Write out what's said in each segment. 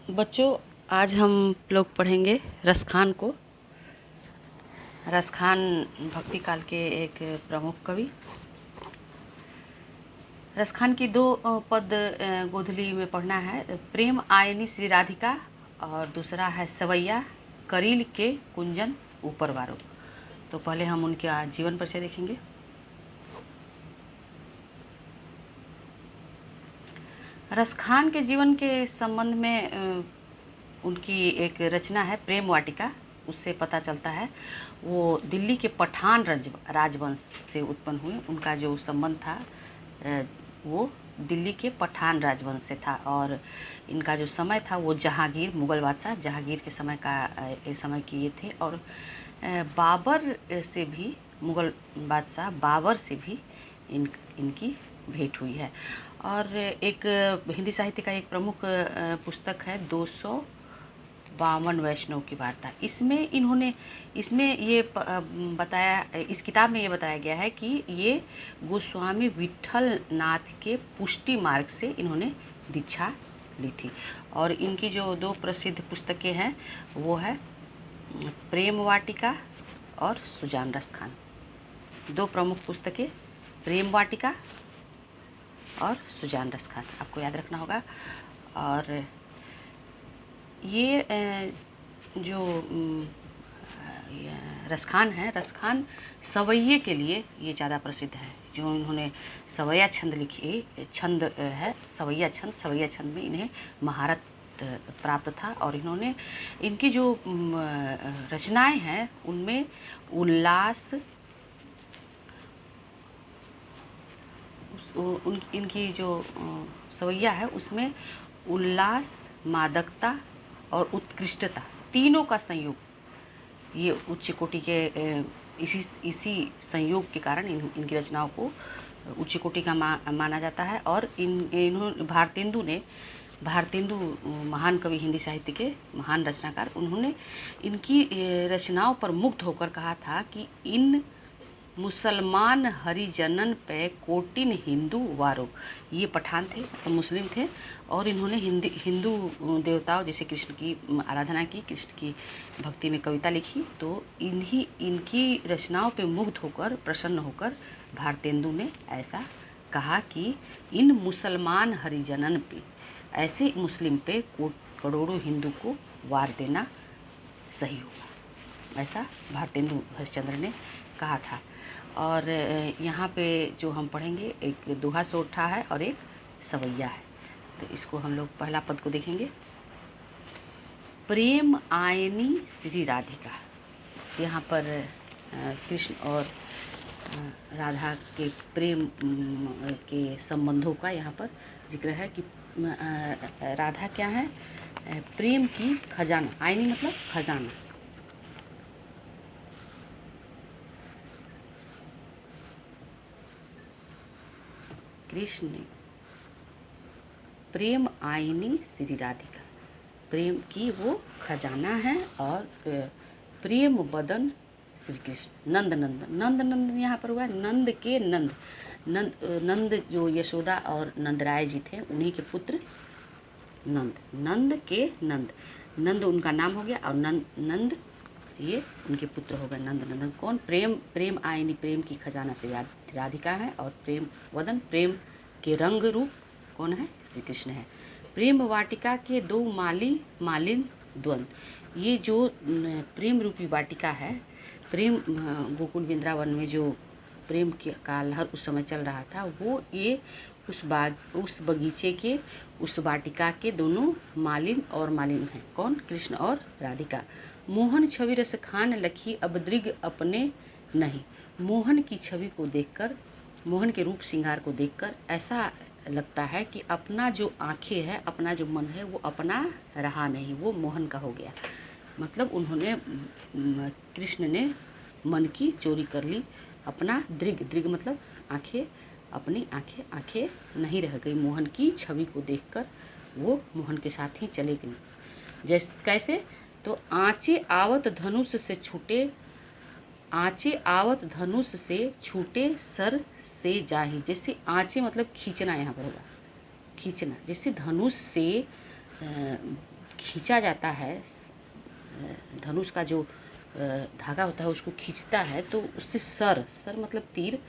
बच्चों, आज हम लोग पढ़ेंगे रसखान को। रसखान भक्ति काल के एक प्रमुख कवि। रसखान की दो पद गोधली में पढ़ना है। प्रेम आयनी श्री राधिका और दूसरा है सवैया करील के कुंजन ऊपर वारो। तो पहले हम उनका जीवन परिचय देखेंगे। रसखान के जीवन के संबंध में उनकी एक रचना है प्रेम वाटिका। उससे पता चलता है वो दिल्ली के पठान राजवंश से उत्पन्न हुए। उनका जो संबंध था वो दिल्ली के पठान राजवंश से था और इनका जो समय था वो जहांगीर, मुग़ल बादशाह जहांगीर के समय के ये थे। और बाबर से भी, मुग़ल बादशाह बाबर से भी इनकी भेंट हुई है। और एक हिंदी साहित्य का एक प्रमुख पुस्तक है 252 वैष्णव की वार्ता। इसमें ये बताया, इस किताब में ये बताया गया है कि ये गोस्वामी विट्ठल नाथ के पुष्टि मार्ग से इन्होंने दीक्षा ली थी। और इनकी जो दो प्रसिद्ध पुस्तकें हैं वो है प्रेम वाटिका और सुजान रसखान। दो प्रमुख पुस्तकें प्रेम वाटिका और सुजान रसखान, आपको याद रखना होगा। और ये जो रसखान है, रसखान सवैये के लिए ये ज़्यादा प्रसिद्ध है। जो इन्होंने सवैया छंद लिखी, छंद है सवैया छंद। सवैया छंद में इन्हें महारत प्राप्त था। और इन्होंने इनकी जो रचनाएं हैं उनमें उल्लास, इनकी जो सवैया है उसमें उल्लास, मादकता और उत्कृष्टता तीनों का संयोग, ये उच्च कोटि के इसी संयोग के कारण इनकी रचनाओं को उच्च कोटि का माना जाता है। और भारतेंदु महान कवि, हिंदी साहित्य के महान रचनाकार, उन्होंने इनकी रचनाओं पर मुग्ध होकर कहा था कि इन मुसलमान हरिजनन पे कोटिन हिंदू वारो। ये पठान थे, तो मुस्लिम थे। और इन्होंने हिंदू देवताओं जैसे कृष्ण की आराधना की, कृष्ण की भक्ति में कविता लिखी। तो इनकी रचनाओं पे मुग्ध होकर, प्रसन्न होकर भारतेंदु ने ऐसा कहा कि इन मुसलमान हरिजनन पे, ऐसे मुस्लिम पे करोड़ों हिंदू को वार देना सही होगा, ऐसा भारतेंदु हरिश्चंद्र ने कहा था। और यहाँ पे जो हम पढ़ेंगे एक दोहा सोठा है और एक सवैया है। तो इसको हम लोग पहला पद को देखेंगे। प्रेम आयनी श्री राधिका। यहाँ पर कृष्ण और राधा के प्रेम के संबंधों का यहाँ पर जिक्र है कि राधा क्या है, प्रेम की खजाना। आयनी मतलब खजाना। कृष्ण प्रेम आयनी श्री राधिका, प्रेम की वो खजाना है। और प्रेम बदन श्री कृष्ण, नंद नंद यहाँ पर हुआ है, नंद के नंद। नंद जो यशोदा और नंदराय जी थे, उन्हीं के पुत्र नंद के नंद उनका नाम हो गया। और नंद ये उनके पुत्र हो गए, नंद नंदन। कौन? प्रेम आयनी, प्रेम की खजाना से राधिका है। और प्रेम वदन, प्रेम के रंग रूप कौन है? श्री कृष्ण है। प्रेम वाटिका के दो मालिन द्वंद। ये जो प्रेम रूपी वाटिका है, प्रेम गोकुल वृंदावन में जो प्रेम का लहर उस समय चल रहा था, वो ये उस बगीचे के, उस वाटिका के दोनों मालिन हैं। कौन? कृष्ण और राधिका। मोहन छवि रसखान लखी अब दृग अपने नहीं। मोहन की छवि को देखकर, मोहन के रूप श्रृंगार को देखकर ऐसा लगता है कि अपना जो आँखें है, अपना जो मन है, वो अपना रहा नहीं, वो मोहन का हो गया। मतलब उन्होंने, कृष्ण ने मन की चोरी कर ली। अपना दृग मतलब आँखें, अपनी आँखें नहीं रह गई। मोहन की छवि को देखकर वो मोहन के साथ ही चले गई। जैसे कैसे? तो आँचे आवत धनुष से छूटे सर से जाही। जैसे आँचे मतलब खींचना, यहाँ पर होगा खींचना। जैसे धनुष से खींचा जाता है, धनुष का जो धागा होता है उसको खींचता है, तो उससे सर मतलब तीर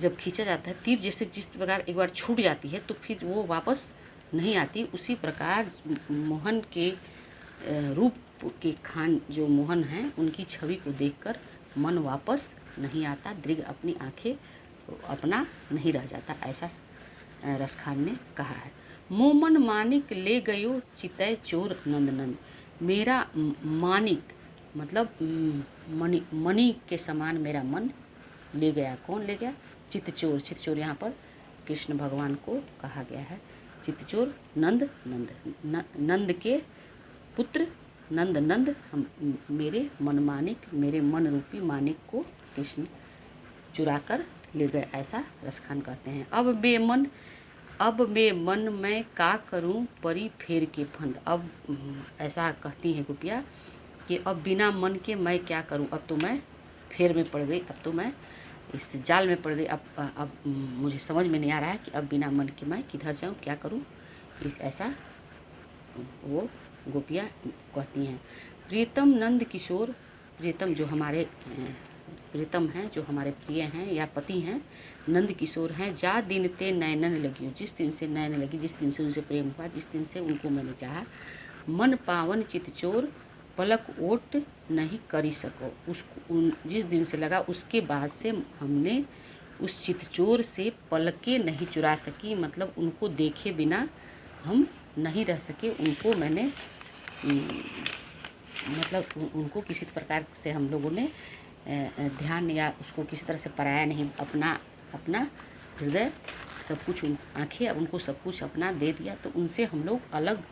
जब खींचा जाता है, तीर जैसे जिस प्रकार एक बार छूट जाती है तो फिर वो वापस नहीं आती, उसी प्रकार मोहन के रूप के खान जो मोहन हैं उनकी छवि को देखकर मन वापस नहीं आता, दृग अपनी आंखें अपना नहीं रह जाता, ऐसा रसखान ने कहा है। मोमन मानिक ले गयो चितय चोर नंद नंद, मेरा मानिक मतलब मणि के समान मेरा मन ले गया। कौन ले गया? चितचोर। चितचोर यहाँ पर कृष्ण भगवान को कहा गया है। चितचोर नंद नंद के पुत्र नंद नंद हम मेरे मन मानिक, मेरे मन रूपी मानिक को कृष्ण चुरा कर ले गए, ऐसा रसखान कहते हैं। अब बेमन मैं का करूं परी फेर के फंद। अब ऐसा कहती है गोपिया कि अब बिना मन के मैं क्या करूं, अब तो मैं फेर में पड़ गई, अब तो मैं इस जाल में पड़ गई, अब मुझे समझ में नहीं आ रहा है कि अब बिना मन के मैं किधर जाऊं, क्या करूं, ऐसा वो गोपियाँ कहती हैं। प्रियतम नंद किशोर, प्रियतम जो हमारे प्रियतम हैं, जो हमारे प्रिय हैं या पति हैं, नंद किशोर हैं, जा दिन ते नैनन लगी, जिस दिन से नैन लगी, जिस दिन से उनसे प्रेम हुआ, जिस दिन से उनको मैंने चाहा, मन पावन चितचोर पलक ओट नहीं करी सको, उसको जिस दिन से लगा उसके बाद से हमने उस चितचोर से पलकें नहीं चुरा सकी, मतलब उनको देखे बिना हम नहीं रह सके, उनको मैंने मतलब उनको किसी प्रकार से हम लोगों ने ध्यान या उसको किसी तरह से पराया नहीं, अपना हृदय सब कुछ, आंखें उनको सब कुछ अपना दे दिया, तो उनसे हम लोग अलग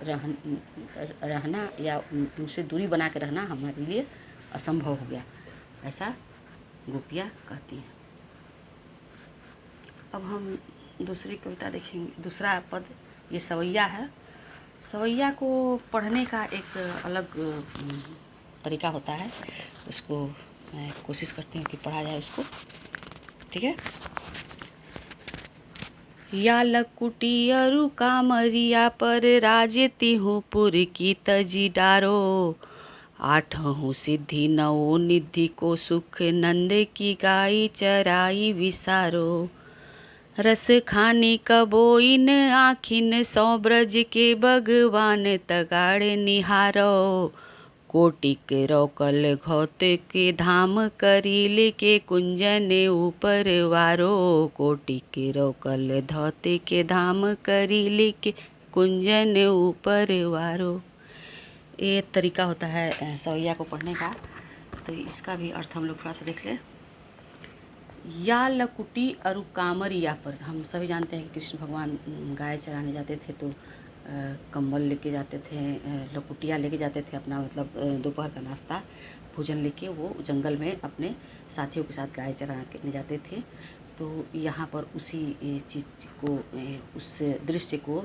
रहना या उनसे दूरी बना के रहना हमारे लिए असंभव हो गया, ऐसा गोपियाँ कहती हैं। अब हम दूसरी कविता देखेंगे। दूसरा पद ये सवैया है। सवैया को पढ़ने का एक अलग तरीका होता है, उसको मैं कोशिश करती हूँ कि पढ़ा जाए उसको, ठीक है। या लकुटी अरु कामरिया पर राजती हूँ पुर की तजी डारो, आठहूँ सिद्धि नवो निधि को सुख नंद की गाई चराई विसारो, रस खानी कबोइन आखिन सौ ब्रज के भगवान तगाड़ निहारो, कोटिक रोकल घोत के धाम करील के कुंजन ऊपर वारो, कोटिक रोकल धोत के धाम करील के कुंजन ऊपर वारो। ये तरीका होता है सवैया को पढ़ने का, तो इसका भी अर्थ हम लोग थोड़ा सा देख लें। या लकुटी अरु कामरिया पर, हम सभी जानते हैं कि कृष्ण भगवान गाय चराने जाते थे तो कंबल लेके जाते थे, लकुटिया लेके जाते थे, अपना मतलब दोपहर का नाश्ता भोजन लेके वो जंगल में अपने साथियों के साथ गाय चराने जाते थे। तो यहाँ पर उसी चीज़ को, उस दृश्य को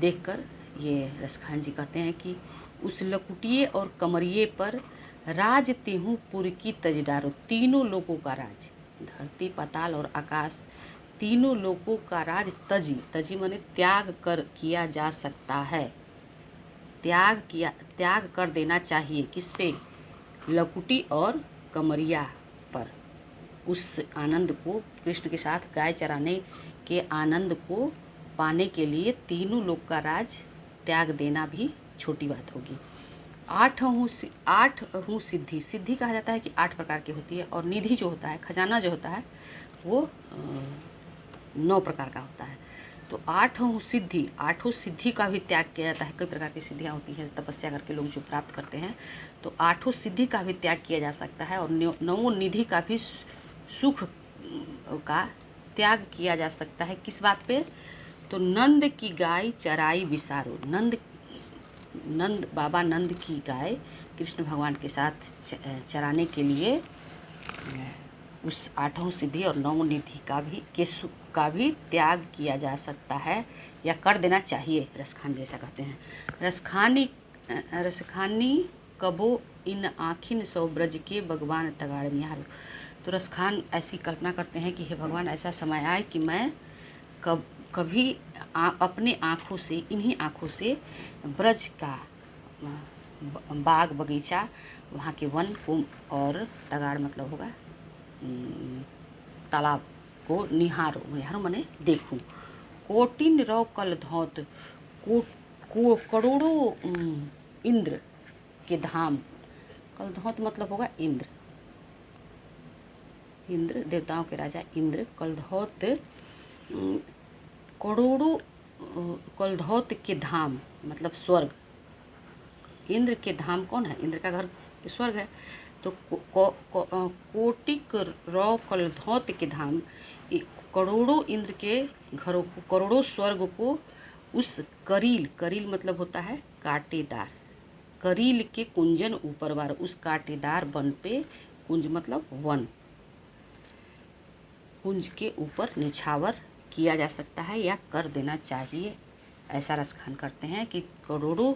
देखकर ये रसखान जी कहते हैं कि उस लकुटिये और कमरिये पर राज तेहूँ पुर की तजडारो, तीनों लोगों का राज, धरती पाताल और आकाश, तीनों लोगों का राज तजी माने त्याग कर किया जा सकता है, त्याग कर देना चाहिए। किस पे? लकुटी और कमरिया पर। उस आनंद को, कृष्ण के साथ गाय चराने के आनंद को पाने के लिए तीनों लोग का राज त्याग देना भी छोटी बात होगी। आठहूँ सिद्धि कहा जाता है कि 8 प्रकार की होती है, और निधि जो होता है, खजाना जो होता है, वो 9 प्रकार का होता है। तो 8 सिद्धि का भी त्याग किया जाता है। कई प्रकार की सिद्धियाँ होती हैं, तपस्या करके लोग जो प्राप्त करते हैं, तो 8 सिद्धि का भी त्याग किया जा सकता है, और 9 निधि का भी सुख का त्याग किया जा सकता है। किस बात पे? तो नंद की गाय चराई विसारो, नंद बाबा नंद की गाय कृष्ण भगवान के साथ चराने के लिए उस 8 सिद्धि और 9 निधि का भी त्याग किया जा सकता है या कर देना चाहिए, रसखान जैसा कहते हैं। रसखानी कबो इन आखिन सौ ब्रज के भगवान तगाड़ निहारो। तो रसखान ऐसी कल्पना करते हैं कि हे भगवान, ऐसा समय आए कि मैं कभी अपने आँखों से, इन्हीं आँखों से ब्रज का बाग बगीचा, वहाँ के वन को, और तगाड़ मतलब होगा तालाब को निहारो, निहारो माने देखूं। कोटिन रौ कल धौत, को करोड़ों इंद्र के धाम, कल धौत मतलब होगा इंद्र, इंद्र देवताओं के राजा इंद्र, कलधौत करोड़ों कलधौत के धाम मतलब स्वर्ग। इंद्र के धाम कौन है? इंद्र का घर स्वर्ग है। तो कोटिक रौ कलधौत के धाम, करोड़ों इंद्र के घरों को, करोड़ों स्वर्ग को उस करील, करील मतलब होता है कांटेदार, करील के कुंजन ऊपर वार, उस कांटेदार वन पे, कुंज मतलब वन, कुंज के ऊपर निछावर किया जा सकता है या कर देना चाहिए। ऐसा रसखान करते हैं कि करोड़ों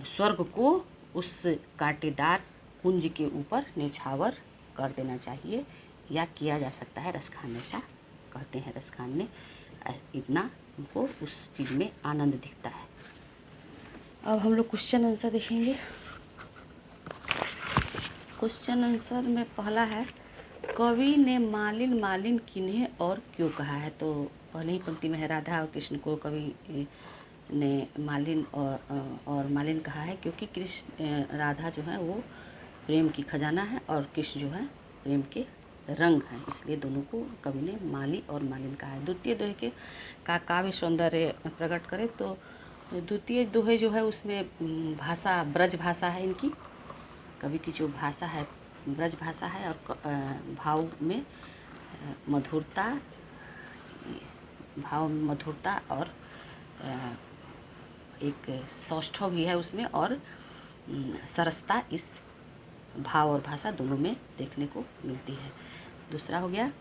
स्वर्ग को उस कांटेदार कुंज के ऊपर निछावर कर देना चाहिए या किया जा सकता है। रसखान ऐसा कहते हैं, रसखान ने इतना उनको उस चीज़ में आनंद दिखता है। अब हम लोग क्वेश्चन आंसर देखेंगे। क्वेश्चन आंसर में पहला है, कवि ने मालिन मालिन किन्हें और क्यों कहा है? तो पहले ही पंक्ति में है, राधा और कृष्ण को कवि ने मालिन और मालिन कहा है क्योंकि कृष्ण, राधा जो है वो प्रेम की खजाना है और कृष्ण जो है प्रेम के रंग हैं, इसलिए दोनों को कवि ने माली और मालिन कहा है। द्वितीय दोहे के का काव्य सौंदर्य प्रकट करे, तो द्वितीय दोहे जो है उसमें भाषा ब्रज भाषा है, इनकी कवि की जो भाषा है ब्रज भाषा है, और भाव में मधुरता, भाव में मधुरता और एक सौष्ठव भी है उसमें, और सरसता इस भाव और भाषा दोनों में देखने को मिलती है। दूसरा हो गया।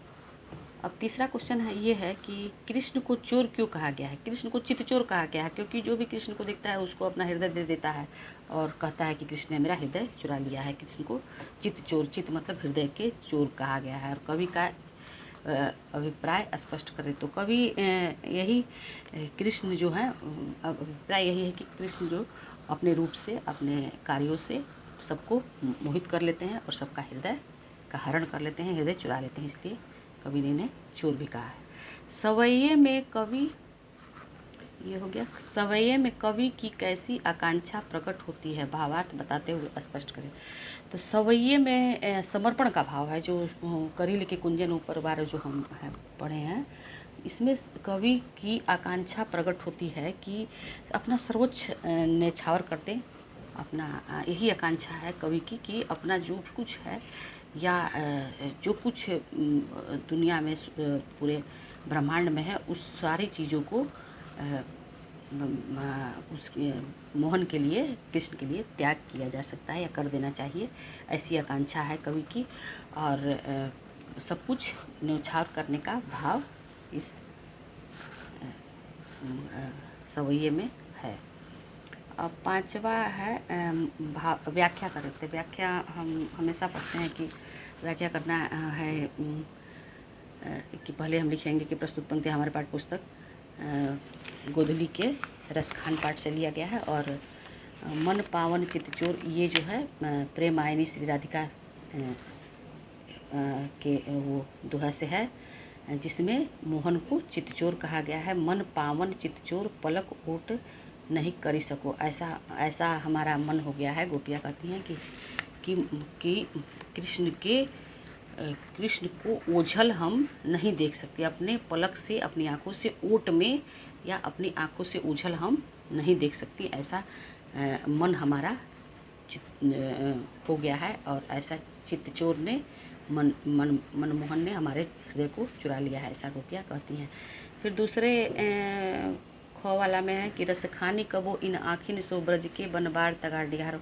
अब तीसरा क्वेश्चन है, ये है कि कृष्ण को चोर क्यों कहा गया है? कृष्ण को चित चोर कहा गया है क्योंकि जो भी कृष्ण को देखता है उसको अपना हृदय दे देता है और कहता है कि कृष्ण ने मेरा हृदय चुरा लिया है। कृष्ण को चित चोर, चित मतलब हृदय के चोर कहा गया है। और कवि का अभिप्राय स्पष्ट करें तो कवि यही कृष्ण जो है, अभिप्राय यही है कि कृष्ण जो अपने रूप से, अपने कार्यों से सबको मोहित कर लेते हैं और सबका हृदय का हरण कर लेते हैं, हृदय चुरा लेते हैं, इसलिए कवि ने चोर भी कहा है। सवैये में कवि, ये हो गया। सवैये में कवि की कैसी आकांक्षा प्रकट होती है? भावार्थ बताते हुए स्पष्ट करें। तो सवैये में समर्पण का भाव है, जो करील के कुंजन ऊपर वार जो हम पढ़े हैं, इसमें कवि की आकांक्षा प्रकट होती है कि अपना सर्वोच्च न्यौछावर कर दें। अपना यही आकांक्षा है कवि की कि अपना जो कुछ है या जो कुछ दुनिया में पूरे ब्रह्मांड में है, उस सारी चीज़ों को उसके मोहन के लिए, कृष्ण के लिए त्याग किया जा सकता है या कर देना चाहिए, ऐसी आकांक्षा है कवि की। और सब कुछ न्यौछावर करने का भाव इस सवैये में है। अब पांचवा है व्याख्या करें। तो व्याख्या हम हमेशा पढ़ते हैं कि व्याख्या करना है कि पहले हम लिखेंगे कि प्रस्तुत पंक्ति हमारे पाठ्य पुस्तक गोधली के रसखान पाठ से लिया गया है, और मन पावन चितचोर ये जो है प्रेम आयनी श्री राधिका के वो दोहा से है, जिसमें मोहन को चितचोर कहा गया है। मन पावन चितचोर पलक ओट नहीं करी सको, ऐसा हमारा मन हो गया है। गोपियाँ कहती हैं कि कृष्ण को ओझल हम नहीं देख सकते, अपने पलक से, अपनी आंखों से ओट में या अपनी आंखों से ओझल हम नहीं देख सकती। ऐसा मन हमारा हो गया है, और ऐसा चित्तचोर ने मनमोहन ने हमारे हृदय को चुरा लिया है, ऐसा गोपियाँ कहती हैं। फिर दूसरे खो वाला में है कि रसखानी कबो इन आखिन सो ब्रज के बनबार तगार डिहारो।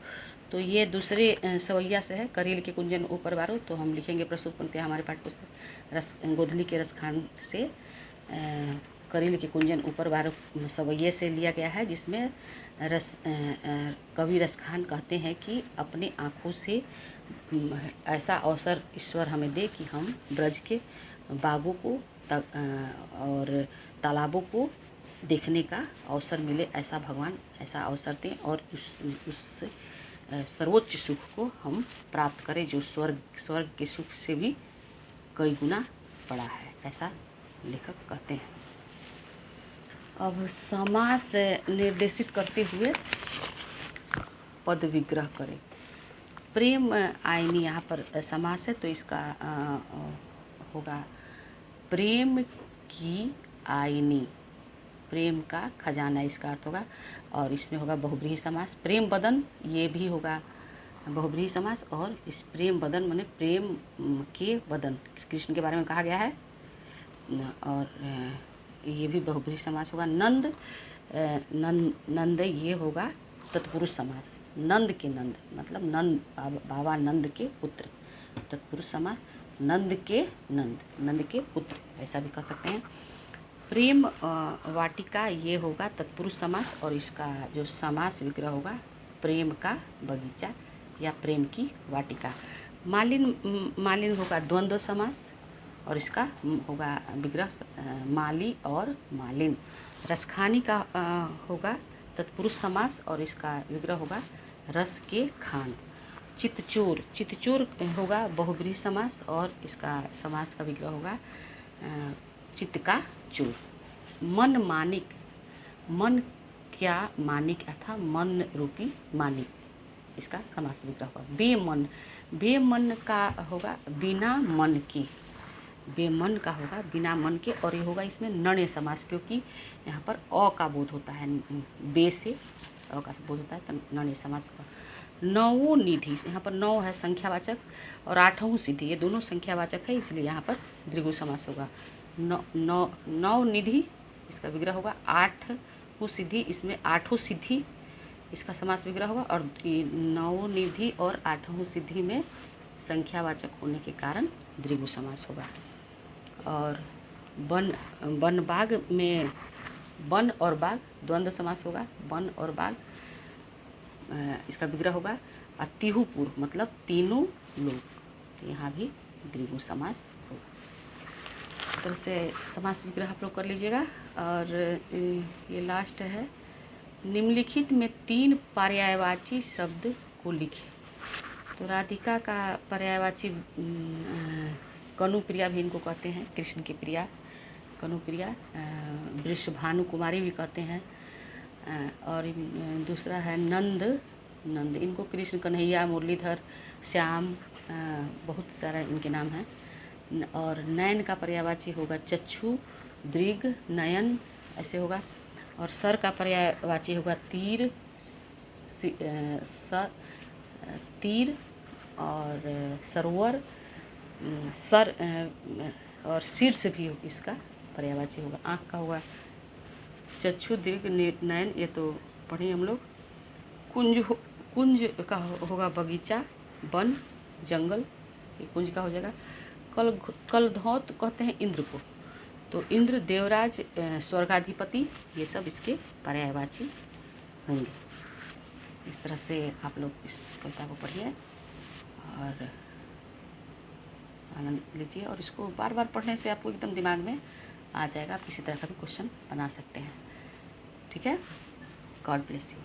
तो ये दूसरे सवैया से है, करील के कुंजन ऊपर बारो। तो हम लिखेंगे प्रस्तुत पंक्ति हमारे पाठ्य पुस्तक गोधली के रसखान से करील के कुंजन ऊपर बारो सवैये से लिया गया है, जिसमें कवि रसखान कहते हैं कि अपने आँखों से ऐसा अवसर ईश्वर हमें दे कि हम ब्रज के बागों को और तालाबों को देखने का अवसर मिले, ऐसा भगवान ऐसा अवसर दें और उस सर्वोच्च सुख को हम प्राप्त करें जो स्वर्ग के सुख से भी कई गुना बड़ा है, ऐसा लेखक कहते हैं। अब समास निर्देशित करते हुए पद विग्रह करें। प्रेम आयनी यहाँ पर समास है, तो इसका होगा प्रेम की आयनी, प्रेम का खजाना इसका अर्थ होगा। और इसमें होगा बहुब्रीहि समास। प्रेम बदन, ये भी होगा बहुब्रीहि समास। और इस प्रेम बदन माने प्रेम के बदन, कृष्ण के बारे में कहा गया है, और ये भी बहुब्रीहि समास होगा। नंद नंद ये होगा तत्पुरुष समास। नंद के नंद मतलब नंद, बाबा नंद के पुत्र, तत्पुरुष समास। नंद के नंद के पुत्र, ऐसा भी कह सकते हैं। प्रेम वाटिका ये होगा तत्पुरुष समास, और इसका जो समास विग्रह होगा प्रेम का बगीचा या प्रेम की वाटिका। मालिन होगा द्वंद्व समास, और इसका होगा विग्रह माली और मालिन। रसखानी का होगा तत्पुरुष समास, और इसका विग्रह होगा रस के खान। चित्तचोर होगा बहुब्रीहि समास, और इसका समास का विग्रह होगा चित्त का चोर। मन मानिक, मन क्या मानिक था, मन रूपी मानिक, इसका समास विग्रह होगा। बेमन का होगा बिना मन के, बेमन का होगा बिना मन के, और ये होगा इसमें नण्य समास, क्योंकि यहाँ पर अ का बोध होता है, बे से अ का बोध होता है, तो नण्य समास होगा। नौ निधि, यहाँ पर नौ है संख्यावाचक, और आठों सिद्धि, ये दोनों संख्यावाचक है, इसलिए यहाँ पर द्विगु समास होगा। नौ निधि, इसका विग्रह होगा आठों सिद्धि, इसमें आठों सिद्धि इसका समास विग्रह होगा, और नौ निधि और आठों सिद्धि में संख्यावाचक होने के कारण द्विगु समास होगा। और वन बाग में वन और बाग द्वंद्व समास होगा। वन और बाग, इसका विग्रह होगा अतिहुपुर मतलब तीनों लोग, तो यहाँ भी द्विगु समास होगा। इस तरह से समास विग्रह आप लोग कर लीजिएगा। और ये लास्ट है, निम्नलिखित में 3 पर्यायवाची शब्द को लिखें। तो राधिका का पर्यायवाची कनुप्रिया भी इनको कहते हैं, कृष्ण की प्रिया कनुप्रिया, वृषभानु कुमारी भी कहते हैं। और दूसरा है नंद, इनको कृष्ण कन्हैया, मुरलीधर, श्याम, बहुत सारा इनके नाम हैं। और नयन का पर्यायवाची होगा चक्षु, दृग, नयन, ऐसे होगा। और सर का पर्यायवाची होगा तीर, तीर और सरोवर, सर, और शीर्ष भी इसका पर्यायवाची होगा। आँख का होगा चक्षु, दीर्घ, नयन, ये तो पढ़े हम लोग। कुंज का होगा बगीचा, वन, जंगल, ये कुंज का हो जाएगा। कलधौत कहते हैं इंद्र को, तो इंद्र, देवराज, स्वर्गाधिपति, ये सब इसके पर्यायवाची होंगे। इस तरह से आप लोग इस कविता को पढ़िए और आनंद लीजिए, और इसको बार बार पढ़ने से आपको एकदम दिमाग में आ जाएगा। आप किसी तरह का भी क्वेश्चन बना सकते हैं। ठीक है, गॉड ब्लेस यू।